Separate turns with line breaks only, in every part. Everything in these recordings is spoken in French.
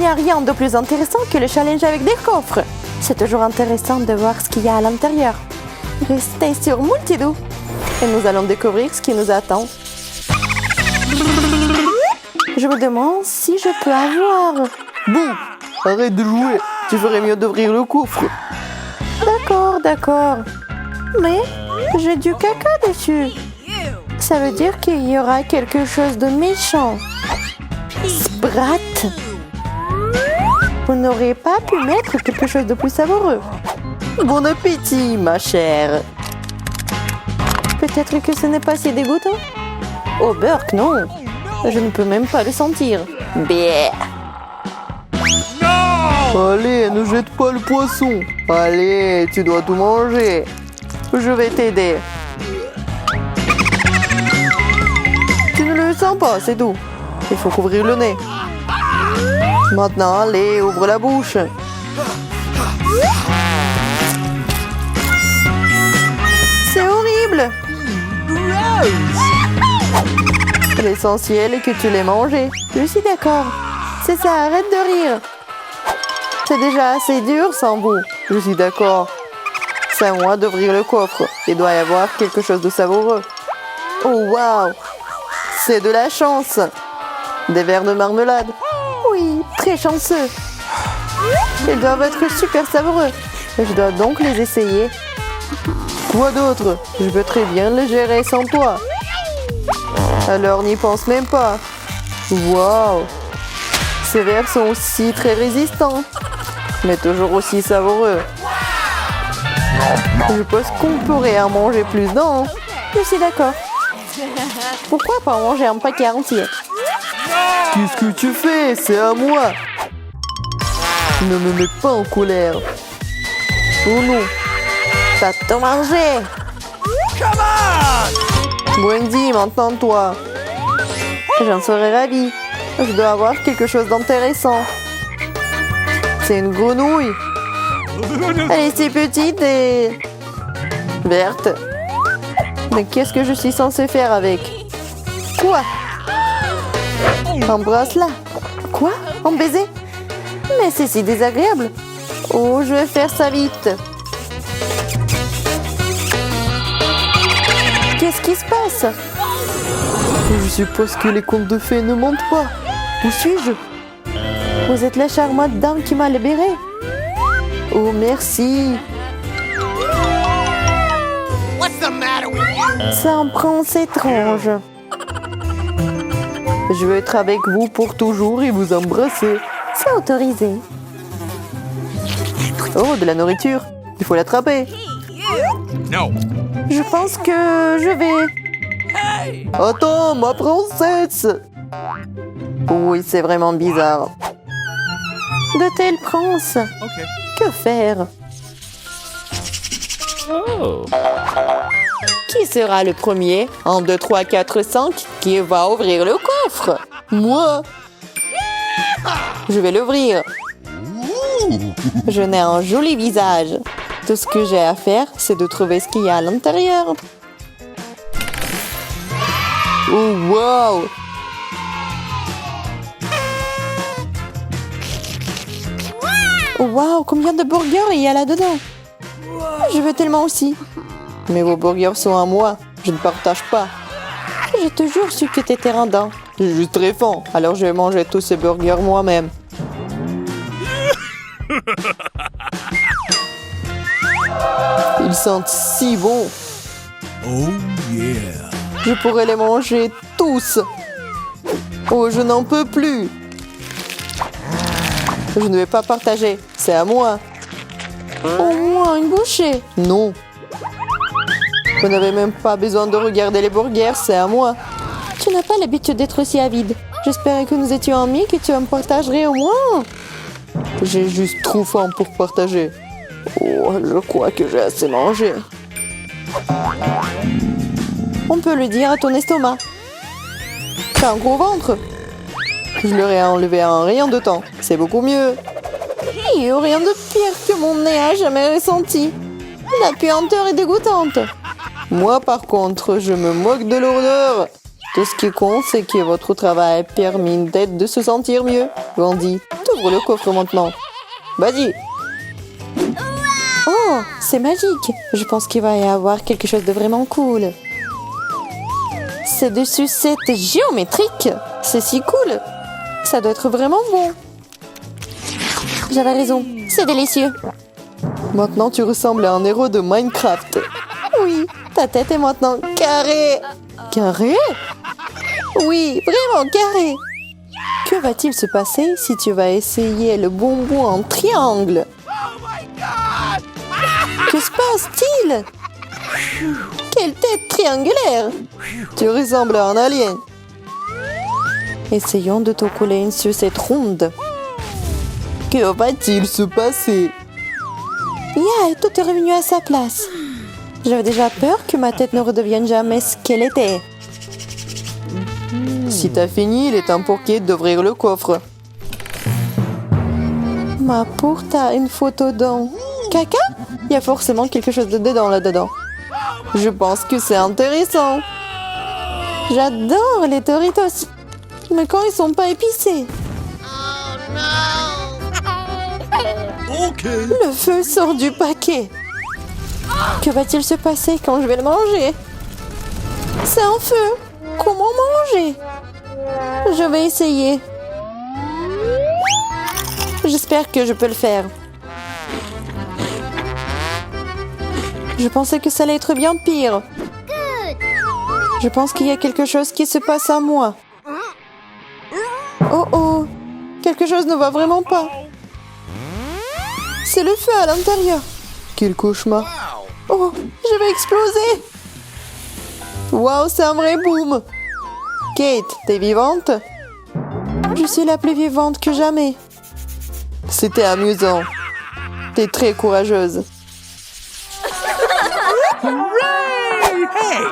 n'y a rien de plus intéressant que le challenge avec des coffres. C'est toujours intéressant de voir ce qu'il y a à l'intérieur. Restez sur Multidou et nous allons découvrir ce qui nous attend. Je me demande si je peux avoir...
Bon, arrête de jouer. Tu ferais mieux d'ouvrir le coffre.
D'accord. Mais j'ai du caca dessus. Ça veut dire qu'il y aura quelque chose de méchant. Sprat! Vous n'auriez pas pu mettre quelque chose de plus savoureux.
Bon appétit, ma chère.
Peut-être que ce n'est pas si dégoûtant. Oh, Burk, non. Je ne peux même pas le sentir. Bé.
Allez, ne jette pas le poisson. Allez, tu dois tout manger. Je vais t'aider. Tu ne le sens pas, c'est tout. Il faut couvrir le nez. Maintenant, allez, ouvre la bouche.
C'est horrible.
L'essentiel est que tu l'aies mangé.
Je suis d'accord. C'est ça, arrête de rire.
C'est déjà assez dur sans vous. Je suis d'accord. C'est à moi d'ouvrir le coffre. Il doit y avoir quelque chose de savoureux. Oh, waouh! C'est de la chance. Des verres de marmelade.
Oui, très chanceux.
Ils doivent être super savoureux. Je dois donc les essayer. Quoi d'autre? Je peux très bien les gérer sans toi. Alors n'y pense même pas. Waouh! Ces verres sont aussi très résistants, mais toujours aussi savoureux. Je pense qu'on pourrait en manger plus d'un.
Je suis d'accord. Pourquoi pas manger un paquet entier?
Qu'est-ce que tu fais? C'est à moi. Ne me mets pas en colère. Oh non.
T'as tout mangé.
Wendy, maintenant toi. J'en serais ravie. Je dois avoir quelque chose d'intéressant. C'est une grenouille. Elle est si petite et... verte. Mais qu'est-ce que je suis censée faire avec? Quoi? Embrasse-la.
Quoi? Un baiser? Mais c'est si désagréable.
Oh, je vais faire ça vite.
Qu'est-ce qui se passe?
Je suppose que les contes de fées ne mentent pas. Où suis-je?
Vous êtes la charmante dame qui m'a libérée.
Oh, merci.
C'est un prince étrange.
Je veux être avec vous pour toujours et vous embrasser.
C'est autorisé.
Oh, de la nourriture. Il faut l'attraper.
Je pense que je vais...
Attends, ma princesse. Oui, c'est vraiment bizarre.
De tels princes. Que faire?
Qui sera le premier? 1, 2, 3, 4, 5. Qui va ouvrir le coffre? Moi. Je vais l'ouvrir. Je n'ai un joli visage. Tout ce que j'ai à faire, c'est de trouver ce qu'il y a à l'intérieur. Oh, wow!
Waouh, combien de burgers il y a là-dedans? Je veux tellement aussi.
Mais vos burgers sont à moi. Je ne partage pas.
J'ai toujours su que t'étais randin.
Je suis très faim, alors je vais manger tous ces burgers moi-même. Ils sentent si bon.
Oh yeah.
Je pourrais les manger tous. Oh, je n'en peux plus. Je ne vais pas partager. C'est à moi.
Au moins une bouchée.
Non. Vous n'avez même pas besoin de regarder les burgers. C'est à moi.
Tu n'as pas l'habitude d'être aussi avide. J'espérais que nous étions amis, que tu en partagerais au moins.
J'ai juste trop faim pour partager. Oh, je crois que j'ai assez mangé.
On peut le dire à ton estomac.
T'as un gros ventre. Je l'aurais enlevé en rien de temps. C'est beaucoup mieux.
Il n'y a rien de pire que mon nez a jamais ressenti. La puanteur est dégoûtante.
Moi, par contre, je me moque de l'odeur. Tout ce qui compte, c'est que votre travail a permis d'être de se sentir mieux. Wendy, t'ouvres le coffre maintenant. Vas-y.
Oh, c'est magique. Je pense qu'il va y avoir quelque chose de vraiment cool. C'est des sucettes géométriques. C'est si cool. Ça doit être vraiment bon. J'avais raison. C'est délicieux.
Maintenant, tu ressembles à un héros de Minecraft.
Oui, ta tête est maintenant carrée.
Carré?
Oui, vraiment carrée.
Que va-t-il se passer si tu vas essayer le bonbon en triangle?
Que se passe-t-il? Quelle tête triangulaire!
Tu ressembles à un alien. Essayons de te coller une sucette ronde. Que va-t-il se passer?
Yeah, tout est revenu à sa place. J'avais déjà peur que ma tête ne redevienne jamais ce qu'elle était.
Si t'as fini, il est temps pour Kate d'ouvrir le coffre.
Ma pour t'as une photo dans... Caca?
Il y a forcément quelque chose de dedans là-dedans. Je pense que c'est intéressant.
J'adore les Doritos. Mais quand ils sont pas épicés.
Okay.
Le feu sort du paquet. Que va-t-il se passer quand je vais le manger? C'est un feu. Comment manger? Je vais essayer. J'espère que je peux le faire. Je pensais que ça allait être bien pire. Je pense qu'il y a quelque chose qui se passe à moi. Oh oh, quelque chose ne va vraiment pas. C'est le feu à l'intérieur.
Quel cauchemar.
Oh, je vais exploser.
Waouh, c'est un vrai boom. Kate, t'es vivante?
Je suis la plus vivante que jamais.
C'était amusant. T'es très courageuse.
Hey!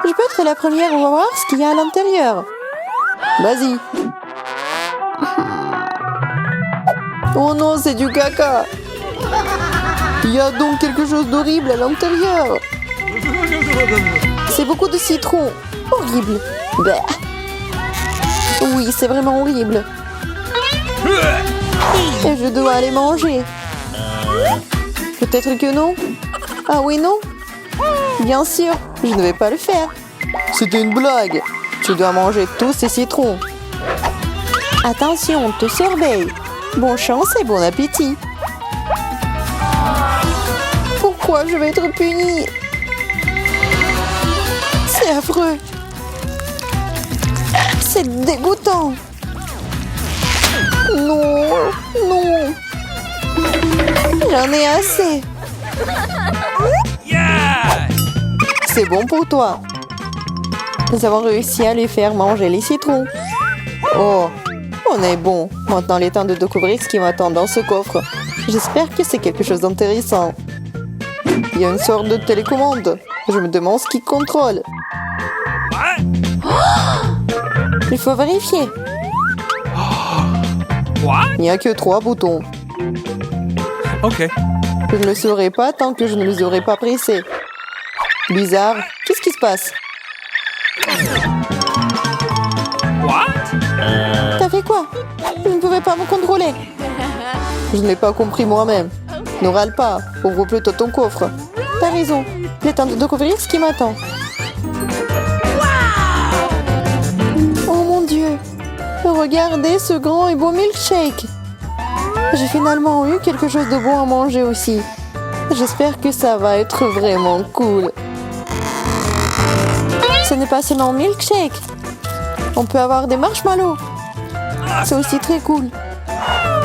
Je peux être la première, on va voir ce qu'il y a à l'intérieur.
Vas-y. Oh non, c'est du caca. Il y a donc quelque chose d'horrible à l'intérieur.
C'est beaucoup de citron. Horrible. Bah. Oui, c'est vraiment horrible. Et je dois aller manger.
Peut-être que non.
Ah oui, non? Bien sûr, je ne vais pas le faire.
C'était une blague. Tu dois manger tous ces citrons.
Attention, on te surveille. Bonne chance et bon appétit. Pourquoi je vais être punie? C'est affreux. C'est dégoûtant. Non, non. J'en ai assez.
Yeah!
C'est bon pour toi. Nous avons réussi à lui faire manger les citrons. Oh, on est bon. Maintenant, il est temps de découvrir ce qui m'attend dans ce coffre. J'espère que c'est quelque chose d'intéressant. Il y a une sorte de télécommande. Je me demande ce qui contrôle.
Il faut vérifier.
What?
Il n'y a que 3 boutons.
Okay.
Je ne le saurai pas tant que je ne les aurai pas pressés. Bizarre. Qu'est-ce qui se passe?
What?
T'as fait quoi? Je ne pouvais pas me contrôler.
Je ne l'ai pas compris moi-même. Ne râle pas. Ouvre plutôt ton coffre.
T'as raison. Il est temps de découvrir ce qui m'attend. Oh mon Dieu. Regardez ce grand et beau milkshake. J'ai finalement eu quelque chose de bon à manger aussi. J'espère que ça va être vraiment cool. Ce n'est pas seulement un milkshake. On peut avoir des marshmallows. C'est aussi très cool.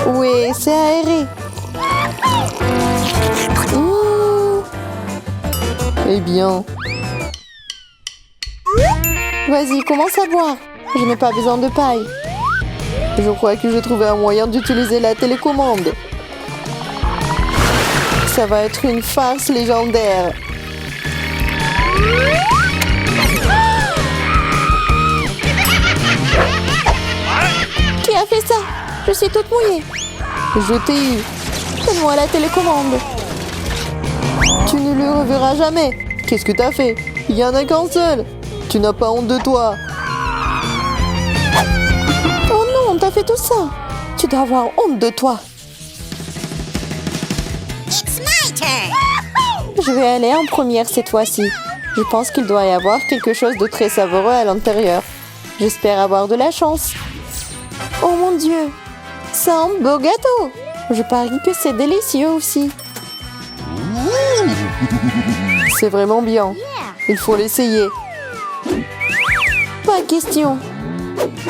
Oui, c'est aéré. Mmh.
Eh bien,
Vas-y, commence à boire. Je n'ai pas besoin de paille.
je crois que j'ai trouvé un moyen d'utiliser la télécommande. Ça va être une farce légendaire.
Qui a fait ça? Je suis toute mouillée.
Je t'ai eu.
Donne-moi la télécommande.
Tu ne le reverras jamais. Qu'est-ce que t'as fait? Il y en a qu'un seul. Tu n'as pas honte de toi?
Oh non, t'as fait tout ça. Tu dois avoir honte de toi. Je vais aller en première cette fois-ci. Je pense qu'il doit y avoir quelque chose de très savoureux à l'intérieur. J'espère avoir de la chance. Oh mon Dieu, c'est un beau gâteau. Je parie que c'est délicieux aussi.
C'est vraiment bien. Il faut l'essayer.
Pas question.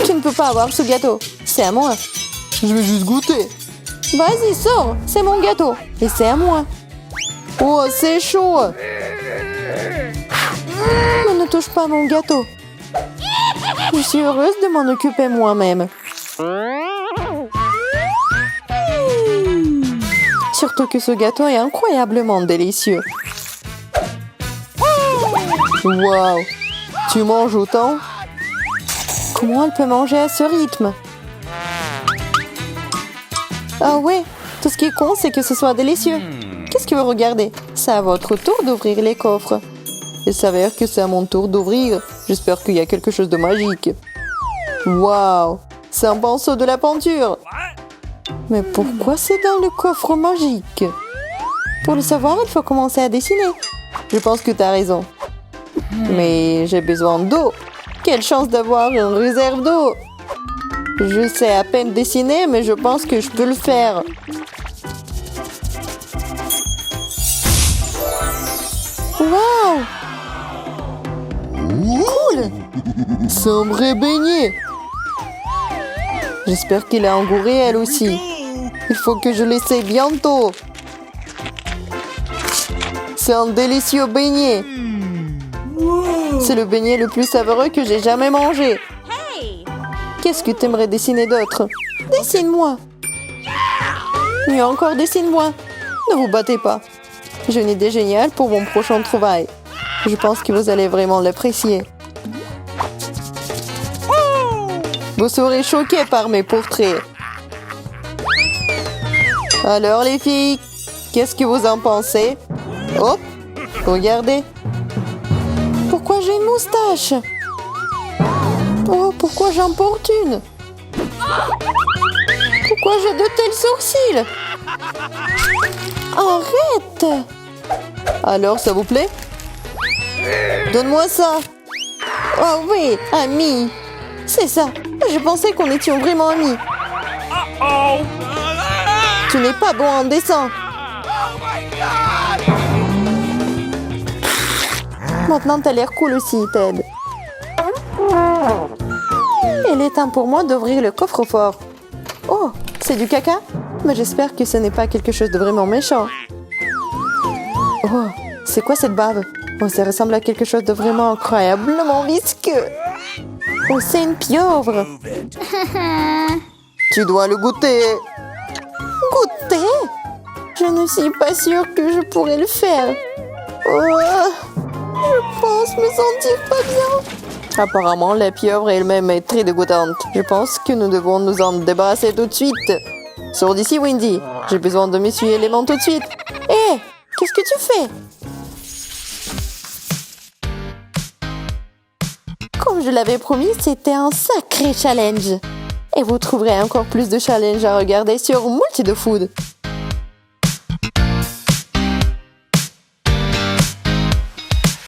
Tu ne peux pas avoir ce gâteau. C'est à moi.
Je vais juste goûter.
Vas-y, sors. C'est mon gâteau. Et c'est à moi.
Oh, c'est chaud.
Mais ne touche pas mon gâteau. Je suis heureuse de m'en occuper moi-même.
Surtout que ce gâteau est incroyablement délicieux. Waouh! Tu manges autant?
Comment elle peut manger à ce rythme? Ah ouais, tout ce qui est con, c'est que ce soit délicieux. Qu'est-ce que vous regardez? C'est à votre tour d'ouvrir les coffres.
Il s'avère que c'est à mon tour d'ouvrir. J'espère qu'il y a quelque chose de magique. Waouh! C'est un pinceau de la peinture!
Mais pourquoi c'est dans le coffre magique? Pour le savoir, il faut commencer à dessiner.
Je pense que tu as raison. Mais j'ai besoin d'eau. Quelle chance d'avoir une réserve d'eau! Je sais à peine dessiner, mais je pense que je peux le faire.
Waouh! Cool!
C'est un vrai beignet! J'espère qu'il a engouré elle aussi. Il faut que je l'essaie bientôt. C'est un délicieux beignet. C'est le beignet le plus savoureux que j'ai jamais mangé. Qu'est-ce que tu aimerais dessiner d'autre?
Dessine-moi!
Mieux encore, dessine-moi. Ne vous battez pas. J'ai une idée géniale pour mon prochain trouvaille. Je pense que vous allez vraiment l'apprécier. Vous serez choqués par mes portraits. Alors les filles, qu'est-ce que vous en pensez? Hop, regardez.
Pourquoi j'ai une moustache? Oh, pourquoi j'en porte une? Pourquoi j'ai de tels sourcils? Arrête!
Alors, ça vous plaît? Donne-moi ça.
Oh oui, amis. C'est ça. Je pensais qu'on était vraiment amis.
Tu n'es pas bon en dessin.
Maintenant, t'as l'air cool aussi, Ted. Il est temps pour moi d'ouvrir le coffre-fort. Oh, c'est du caca? Mais j'espère que ce n'est pas quelque chose de vraiment méchant. Oh, c'est quoi cette bave? Oh, ça ressemble à quelque chose de vraiment incroyablement visqueux. Oh, c'est une pieuvre.
Tu dois le goûter.
Goûter? Je ne suis pas sûre que je pourrais le faire. Oh, je pense me sentir pas bien.
Apparemment, la pieuvre elle-même est très dégoûtante. Je pense que nous devons nous en débarrasser tout de suite. Sors d'ici, Wendy. J'ai besoin de m'essuyer les mains tout de suite.
Hé, qu'est-ce que tu fais? Comme je l'avais promis, c'était un sacré challenge. Et vous trouverez encore plus de challenges à regarder sur Multi de Food.